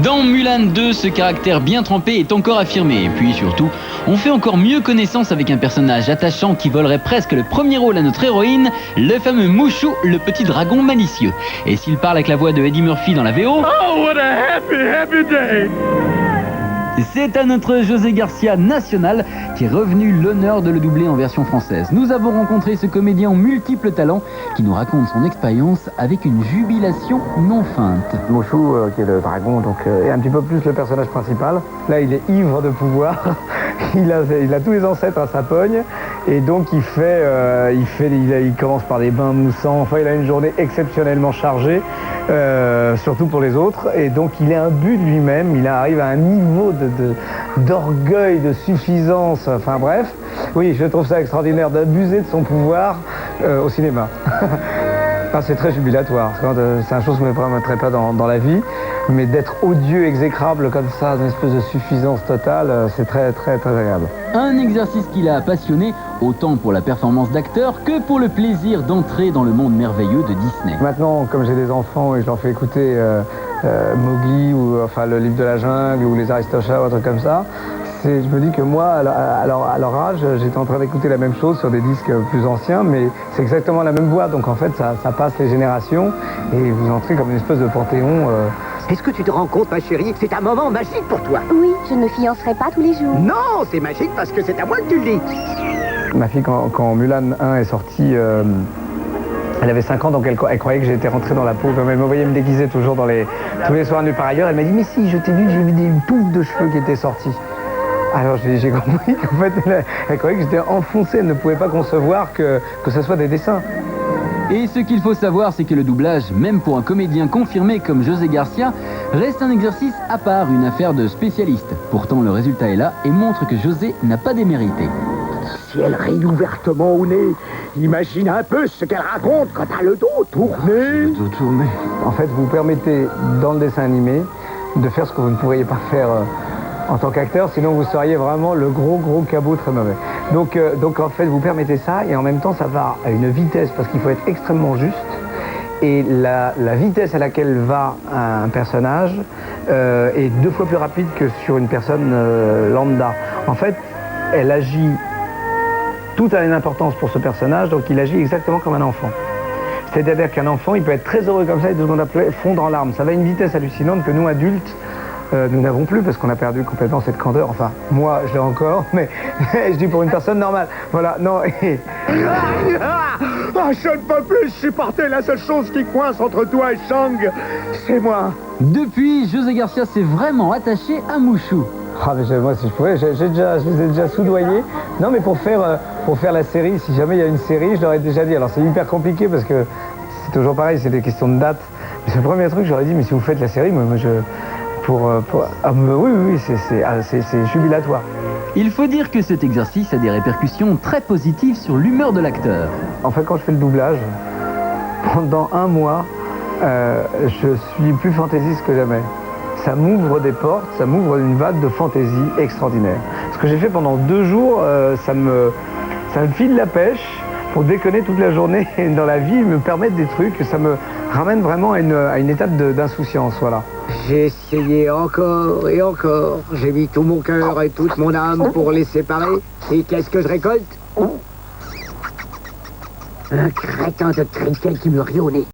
Dans Mulan 2, ce caractère bien trempé est encore affirmé. Et puis surtout, on fait encore mieux connaissance avec un personnage attachant qui volerait presque le premier rôle à notre héroïne, le fameux Mushu, le petit dragon malicieux. Et s'il parle avec la voix de Eddie Murphy dans la VO... Oh, what a happy day! C'est à notre José Garcia national qui est revenu l'honneur de le doubler en version française. Nous avons rencontré ce comédien aux multiples talents qui nous raconte son expérience avec une jubilation non feinte. Mushu, qui est le dragon, donc, est un petit peu plus le personnage principal. Là, il est ivre de pouvoir. Il a tous les ancêtres à sa pogne. Et donc, il commence par des bains moussants. Enfin, il a une journée exceptionnellement chargée, surtout pour les autres. Et donc, il est imbu de lui-même. Il arrive à un niveau d'orgueil, de suffisance. Enfin, bref. Oui, je trouve ça extraordinaire d'abuser de son pouvoir au cinéma. Ah, c'est très jubilatoire. C'est une chose que je ne me permettrais pas dans la vie. Mais d'être odieux, exécrable comme ça, une espèce de suffisance totale, c'est très, très, très agréable. Un exercice qui l'a passionné, autant pour la performance d'acteur que pour le plaisir d'entrer dans le monde merveilleux de Disney. Maintenant, comme j'ai des enfants et je leur fais écouter Mowgli ou enfin le livre de la jungle ou les Aristochats ou un truc comme ça, je me dis que moi, à leur âge, j'étais en train d'écouter la même chose sur des disques plus anciens, mais c'est exactement la même voix. Donc en fait, ça passe les générations et vous entrez comme une espèce de panthéon. Est-ce que tu te rends compte, ma chérie, que c'est un moment magique pour toi? Oui, je ne me fiancerai pas tous les jours. Non, c'est magique parce que c'est à moi que tu le dis. Ma fille, quand Mulan 1 est sorti, elle avait 5 ans, donc elle croyait que j'étais rentré dans la peau. Comme elle me voyait me déguiser toujours tous les soirs nulle part ailleurs, elle m'a dit « Mais si, je t'ai vu, j'ai vu une touffe de cheveux qui était sortie. » Alors j'ai compris qu'en fait, elle croyait que j'étais enfoncé, elle ne pouvait pas concevoir que ce soit des dessins. Et ce qu'il faut savoir, c'est que le doublage, même pour un comédien confirmé comme José Garcia, reste un exercice à part, une affaire de spécialiste. Pourtant, le résultat est là et montre que José n'a pas démérité. Si elle rit ouvertement au nez, imagine un peu ce qu'elle raconte quand t'as le dos tourné. Le dos tourné. En fait, vous permettez, dans le dessin animé, de faire ce que vous ne pourriez pas faire en tant qu'acteur, sinon vous seriez vraiment le gros cabot très mauvais. Donc en fait, vous permettez ça et en même temps, ça va à une vitesse parce qu'il faut être extrêmement juste. Et la vitesse à laquelle va un personnage est 2 fois plus rapide que sur une personne lambda. En fait, elle agit, tout a une importance pour ce personnage, donc il agit exactement comme un enfant. C'est-à-dire qu'un enfant, il peut être très heureux comme ça et 2 secondes après fondre en larmes. Ça va à une vitesse hallucinante que nous, adultes, nous n'avons plus parce qu'on a perdu complètement cette candeur. Enfin, moi, je l'ai encore, mais je dis pour une personne normale. Voilà, non. Ah, je ne peux plus supporter la seule chose qui coince entre toi et Shang, c'est moi. Depuis, José Garcia s'est vraiment attaché à Mushu. Ah, mais moi, si je pouvais, je les ai déjà soudoyés. Non, mais pour faire la série, si jamais il y a une série, je leur ai déjà dit. Alors, c'est hyper compliqué parce que c'est toujours pareil, c'est des questions de date. Mais c'est le premier truc, j'aurais dit, mais si vous faites la série, moi oui, c'est jubilatoire. Il faut dire que cet exercice a des répercussions très positives sur l'humeur de l'acteur. En fait, quand je fais le doublage, pendant 1 mois, je suis plus fantaisiste que jamais. Ça m'ouvre des portes, ça m'ouvre une vague de fantaisie extraordinaire. Ce que j'ai fait pendant 2 jours, ça me file la pêche pour déconner toute la journée dans la vie, me permettre des trucs, ça me ramène vraiment à une étape d'insouciance, voilà. J'ai essayé encore et encore. J'ai mis tout mon cœur et toute mon âme pour les séparer. Et qu'est-ce que je récolte? Un crétin de criquet qui me rit au nez.